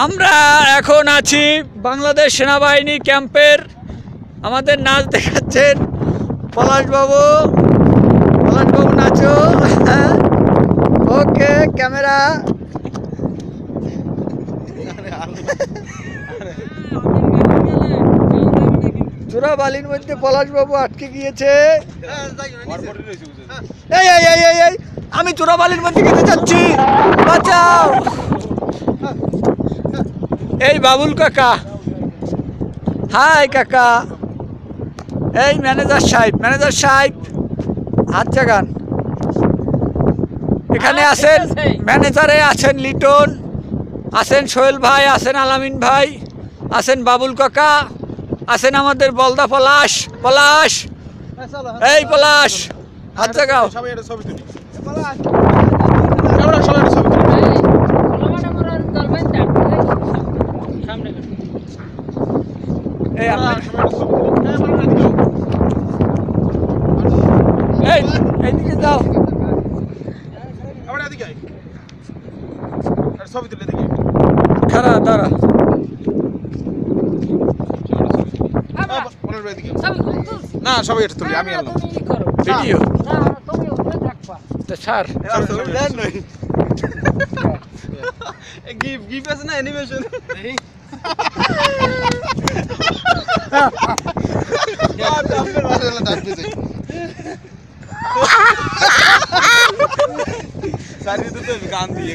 আমরা এখন আছি বাংলাদেশ সেনাবাহিনী ক্যাম্পের। আমাদের নাচ দেখাচ্ছেন পলাশবাবু। পলাশবাবু নাচো। Okay camera. চোরাবালির মধ্যে পলাশবাবু আটকে গিয়েছে। এই এই এই এই এই আমি চোরাবালির মধ্যে যেতে যাচ্ছি, বাঁচাও। এই বাবুল কাকা, হাই কাকা। এই ম্যানেজার সাহেব হাত জাগান। এখানে আছেন ম্যানেজারে, আছেন লিটন, আছেন সোহেল ভাই, আছেন আলামিন ভাই, আছেন বাবুল কাকা, আছেন আমাদের বলদা পলাশ। পলাশ, এই পলাশ হাত জাগাও। এইদিকে যাও। খারা দাঁড়া। না সবাই এটা তুলি, আমি আনলাম ভিডিও। স্যার গিফট আছে না অ্যানিমেশন। গান দিয়ে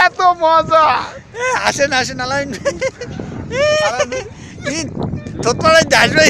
এত মজা। আসেন আসেন আলাইন তোতলায় আসবে।